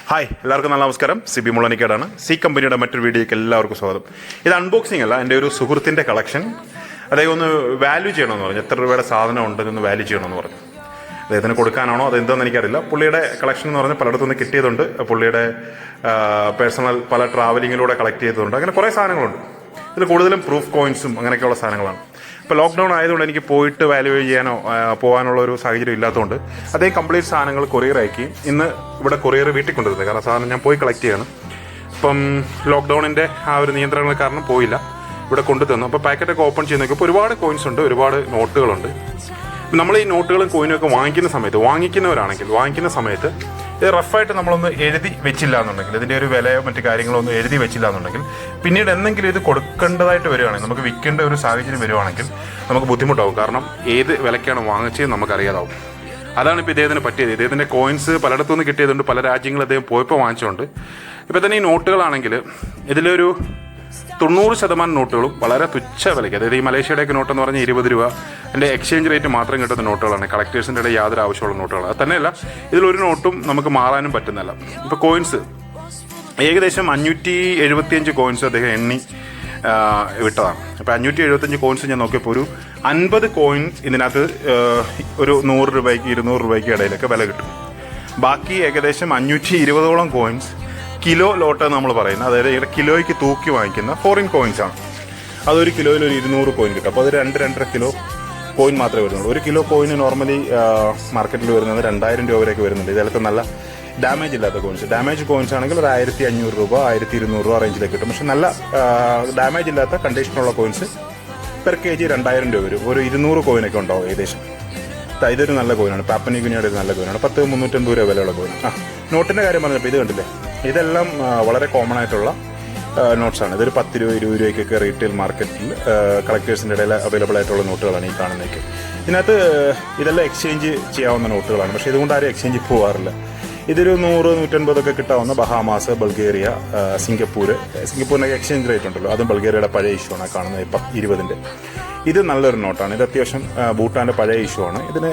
Hi, എല്ലാവർക്കും നല്ല നമസ്കാരം. സിബി മുളനിക്കാടാണ്. സി കമ്പനിയുടെ മറ്റൊരു വീഡിയോയ്ക്ക് എല്ലാവർക്കും സ്വാഗതം. ഇത് അൺബോക്സിംഗ് അല്ല, എൻ്റെ ഒരു സുഹൃത്തിൻ്റെ കളക്ഷൻ. അദ്ദേഹം ഒന്ന് വാല്യൂ ചെയ്യണമെന്ന് പറഞ്ഞു. എത്ര രൂപയുടെ സാധനം ഉണ്ടെന്ന് വാല്യൂ ചെയ്യണമെന്ന് പറഞ്ഞു. അദ്ദേഹത്തിന് കൊടുക്കാനാണോ അതെന്താണെന്ന് എനിക്കറിയില്ല. പുള്ളിയുടെ കളക്ഷൻ എന്ന് പറഞ്ഞാൽ പലയിടത്തുനിന്ന് കിട്ടിയതുണ്ട്. പുള്ളിയുടെ പേഴ്സണൽ പല ട്രാവലിങ്ങിലൂടെ കളക്ട് ചെയ്തതുണ്ട്. അങ്ങനെ കുറേ സാധനങ്ങളുണ്ട്. ഇതിൽ കൂടുതലും പ്രൂഫ് കോയിൻസും അങ്ങനെയൊക്കെയുള്ള സാധനങ്ങളാണ്. ഇപ്പോൾ ലോക്ക്ഡൗൺ ആയതുകൊണ്ട് എനിക്ക് പോയിട്ട് വാല്യൂ ചെയ്യാനോ പോകാനുള്ള ഒരു സാഹചര്യം ഇല്ലാത്തതുകൊണ്ട് അദ്ദേഹം കംപ്ലീറ്റ് സാധനങ്ങൾ കൊറിയർ അയക്കുകയും ഇന്ന് ഇവിടെ കൊറിയർ വീട്ടിൽ കൊണ്ടുവരുന്നത്. കാരണം സാധനം ഞാൻ പോയി കളക്ട് ചെയ്യണം. ഇപ്പം ലോക്ക്ഡൗണിൻ്റെ ആ ഒരു നിയന്ത്രണങ്ങൾ കാരണം പോയില്ല, ഇവിടെ കൊണ്ടു തന്നു. അപ്പോൾ പാക്കറ്റൊക്കെ ഓപ്പൺ ചെയ്ത് നോക്കിയപ്പോൾ ഒരുപാട് കോയിൻസ് ഉണ്ട്, ഒരുപാട് നോട്ടുകളുണ്ട്. നമ്മൾ ഈ നോട്ടുകളും കോയിനും ഒക്കെ വാങ്ങിക്കുന്ന സമയത്ത് ഇത് റഫായിട്ട് നമ്മളൊന്ന് എഴുതി വെച്ചില്ല എന്നുണ്ടെങ്കിൽ, ഇതിൻ്റെ ഒരു വിലയോ മറ്റു കാര്യങ്ങളോ ഒന്നും എഴുതി വെച്ചില്ല എന്നുണ്ടെങ്കിൽ, പിന്നീട് എന്തെങ്കിലും ഇത് കൊടുക്കേണ്ടതായിട്ട് വരികയാണെങ്കിൽ, നമുക്ക് വിൽക്കേണ്ട ഒരു സാഹചര്യം വരുവാണെങ്കിൽ നമുക്ക് ബുദ്ധിമുട്ടാവും. കാരണം ഏത് വിലയ്ക്കാണ് വാങ്ങിച്ചത് നമുക്കറിയാതാവും. അതാണ് ഇപ്പോൾ ഇദ്ദേഹത്തിന് പറ്റിയത്. ഇദ്ദേഹത്തിൻ്റെ കോയിൻസ് പലയിടത്തുനിന്ന് കിട്ടിയതുകൊണ്ട് പല രാജ്യങ്ങളിൽ അദ്ദേഹം പോയപ്പോൾ വാങ്ങിച്ചുകൊണ്ട്. ഇപ്പോൾ തന്നെ ഈ നോട്ടുകളാണെങ്കിൽ ഇതിലൊരു 90% നോട്ടുകളും വളരെ തുച്ഛ വിലയ്ക്ക്, അതായത് ഈ മലേഷ്യയുടെയൊക്കെ നോട്ടെന്ന് പറഞ്ഞാൽ 20 രൂപ എൻ്റെ എക്സ്ചേഞ്ച് റേറ്റ് മാത്രം കിട്ടുന്ന നോട്ടുകളാണ്. കളക്ടേഴ്സിൻ്റെ ഇടയിൽ യാതൊരു ആവശ്യമുള്ള നോട്ടുകളാണ്. അത് തന്നെയല്ല, ഇതിലൊരു നോട്ടും നമുക്ക് മാറാനും പറ്റുന്നില്ല. ഇപ്പോൾ കോയിൻസ് ഏകദേശം 575 കോയിൻസ് അദ്ദേഹം എണ്ണി വിട്ടതാണ്. അപ്പോൾ 575 കോയിൻസ് ഞാൻ നോക്കിയപ്പോൾ ഒരു 50 കോയിൻസ് ഇതിനകത്ത് ഒരു 100 രൂപയ്ക്ക് 200 രൂപയ്ക്ക് ഇടയിലൊക്കെ വില കിട്ടും. ബാക്കി ഏകദേശം 520ഓളം കോയിൻസ് കിലോ ലോട്ട് നമ്മൾ പറയുന്നത്, അതായത് ഇവിടെ കിലോയ്ക്ക് തൂക്കി വാങ്ങിക്കുന്ന ഫോറിൻ കോയിൻസ് ആണ്. അതൊരു കിലോയിൽ ഒരു 200 കോയിൻ കിട്ടും. അപ്പോൾ അത് 2-2.5 കിലോ കോയിൻ മാത്രമേ വരുന്നുള്ളൂ. ഒരു കിലോ കോയിന് നോർമലി മാർക്കറ്റിൽ വരുന്നത് 2000 രൂപ വരെയൊക്കെ വരുന്നുണ്ട്. ഇതിലത്തെ നല്ല ഡാമേജ് ഇല്ലാത്ത കോയിൻസ്. ഡാമേജ് കോയിൻസ് ആണെങ്കിൽ ഒരു 1500 രൂപ 1200 രൂപ റേഞ്ചിലേക്ക് കിട്ടും. പക്ഷെ നല്ല ഡാമേജ് ഇല്ലാത്ത കണ്ടീഷനുള്ള കോയിൻസ് പെർ കെ ജി 2000 രൂപ വരും. ഒരു 200 കോയിനൊക്കെ ഉണ്ടാവും ഏകദേശം. ഇതൊരു നല്ല കോയിനാണ്. പാപ്പനിക്കുനിയുടെ ഒരു നല്ല കോയിനാണ്. 10-350 രൂപ വിലയുള്ള കോയിൻ. നോട്ടിൻ്റെ കാര്യം പറഞ്ഞപ്പോൾ ഇത് കണ്ടില്ലേ, ഇതെല്ലാം വളരെ കോമൺ ആയിട്ടുള്ള നോട്ട്സാണ്. ഇതൊരു 10 രൂപ 20 രൂപയ്ക്കൊക്കെ റീറ്റെയിൽ മാർക്കറ്റിൽ കളക്ടേഴ്സിൻ്റെ ഇടയിൽ അവൈലബിൾ ആയിട്ടുള്ള നോട്ടുകളാണ് ഈ കാണുന്നതൊക്കെ. ഇതിനകത്ത് ഇതെല്ലാം എക്സ്ചേഞ്ച് ചെയ്യാവുന്ന നോട്ടുകളാണ്. പക്ഷേ ഇതുകൊണ്ട് ആരും എക്സ്ചേഞ്ച് പോകാറില്ല. ഇതൊരു 100-150 ഒക്കെ കിട്ടാവുന്ന ബഹാമാസ്, ബൾഗേറിയ, സിംഗപ്പൂരിനൊക്കെ എക്സ്ചേഞ്ച് റേറ്റ് ഉണ്ടല്ലോ, അതും ബൾഗേറിയയുടെ പഴയ ഇഷ്യൂ ആണ് കാണുന്നത്. ഇപ്പം 20-ൻ്റെ ഇത് നല്ലൊരു നോട്ടാണ്. ഇത് അത്യാവശ്യം ഭൂട്ടാൻ്റെ പഴയ ഇഷ്യൂ ആണ്. ഇതിന്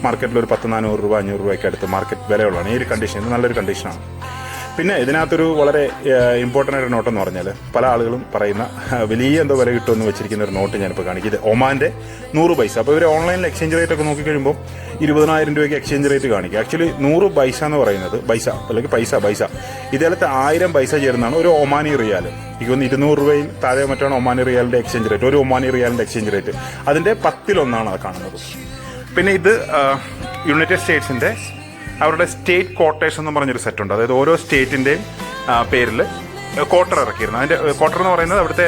മാർക്കറ്റിൽ ഒരു 400 രൂപ 500 രൂപയ്ക്ക് അടുത്ത് മാർക്കറ്റ് വിലയുള്ളതാണ്. ഈ ഒരു കണ്ടീഷൻ, ഇത് നല്ലൊരു കണ്ടീഷനാണ്. പിന്നെ ഇതിനകത്തൊരു വളരെ ഇമ്പോർട്ടൻ്റ് ആയിട്ട് നോട്ടെന്ന് പറഞ്ഞാൽ പല ആളുകളും പറയുന്ന വലിയ എന്തോ വില കിട്ടുമെന്ന് വെച്ചിരിക്കുന്ന ഒരു നോട്ട് ഞാനിപ്പോൾ കാണിക്കും. ഇത് ഒമാൻ്റെ 100 പൈസ. അപ്പോൾ ഇവർ ഓൺലൈനിൽ എക്സ്ചേഞ്ച് റേറ്റ് ഒക്കെ നോക്കിക്കഴിയുമ്പോൾ 20,000 രൂപയ്ക്ക് എക്സ്ചേഞ്ച് റേറ്റ് കാണിക്കുക. ആക്ച്വലി 100 പൈസ എന്ന് പറയുന്നത് പൈസ അല്ലെങ്കിൽ പൈസ ഇതിലത്തെ 1000 പൈസ ചേർന്നാണ് ഒരു ഒമാനി റിയാൽ. എനിക്ക് ഒന്ന് 200 രൂപയിൽ താഴെ മറ്റാണ് ഒമാനി റിയാലിൻ്റെ എക്സ്ചേഞ്ച് റേറ്റ്. ഒരു ഒമാനി റിയാലിൻ്റെ എക്സ്ചേഞ്ച് റേറ്റ് അതിൻ്റെ 10-1 അത് കാണുന്നത്. പിന്നെ ഇത് യുണൈറ്റഡ് സ്റ്റേറ്റ്സിൻ്റെ അവരുടെ സ്റ്റേറ്റ് ക്വാർട്ടേഴ്സ് എന്ന് പറഞ്ഞൊരു സെറ്റുണ്ട്. അതായത് ഓരോ സ്റ്റേറ്റിൻ്റെയും പേരിൽ ക്വാർട്ടർ ഇറക്കിയിരുന്നു. അതിൻ്റെ ക്വാർട്ടർ എന്ന് പറയുന്നത് അവിടുത്തെ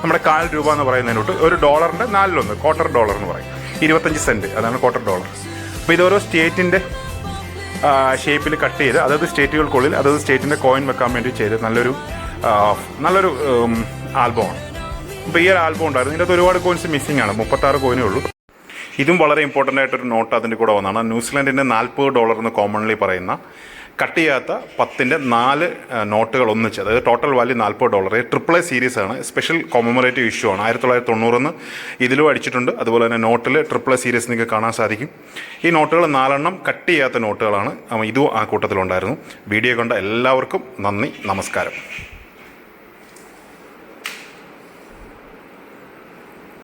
നമ്മുടെ 1/4 രൂപ എന്ന് പറയുന്നതിനോട്ട് ഒരു ഡോളറിൻ്റെ 4/1 ക്വാർട്ടർ ഡോളർ എന്ന് പറയും. 25 സെൻറ്റ്, അതാണ് ക്വാർട്ടർ ഡോളർ. അപ്പോൾ ഇത് ഓരോ സ്റ്റേറ്റിൻ്റെ ഷേപ്പിൽ കട്ട് ചെയ്ത് അതത് സ്റ്റേറ്റുകൾക്കുള്ളിൽ അതത് സ്റ്റേറ്റിൻ്റെ കോയിൻ വെക്കാൻ വേണ്ടി ചെയ്ത് നല്ലൊരു ആൽബമാണ്. അപ്പോൾ ഈ ഒരു ആൽബം ഉണ്ടായിരുന്നു. ഇതിനകത്ത് ഒരുപാട് കോയിൻസ് മിസ്സിംഗ് ആണ്. 36 കോയിനേ ഉള്ളൂ. ഇതും വളരെ ഇമ്പോർട്ടൻ്റ് ആയിട്ടൊരു നോട്ട് അതിൻ്റെ കൂടെ വന്നതാണ്. ന്യൂസിലാൻഡിൻ്റെ $40 എന്ന് കോമൺലി പറയുന്ന കട്ട് ചെയ്യാത്ത 10ൻ്റെ 4 നോട്ടുകൾ ഒന്നിച്ച്, അതായത് ടോട്ടൽ വാല്യൂ $40. AAA സീരീസ് ആണ്. സ്പെഷ്യൽ കോമമറേറ്റീവ് ഇഷ്യൂ ആണ്. 1990 ഇതിലും അടിച്ചിട്ടുണ്ട്. അതുപോലെ തന്നെ നോട്ടിൽ AAA സീരീസ് നിങ്ങൾക്ക് കാണാൻ സാധിക്കും. ഈ നോട്ടുകൾ 4 കട്ട് ചെയ്യാത്ത നോട്ടുകളാണ്. ഇതും ആ കൂട്ടത്തിലുണ്ടായിരുന്നു. വീഡിയോ കണ്ട എല്ലാവർക്കും നന്ദി, നമസ്കാരം.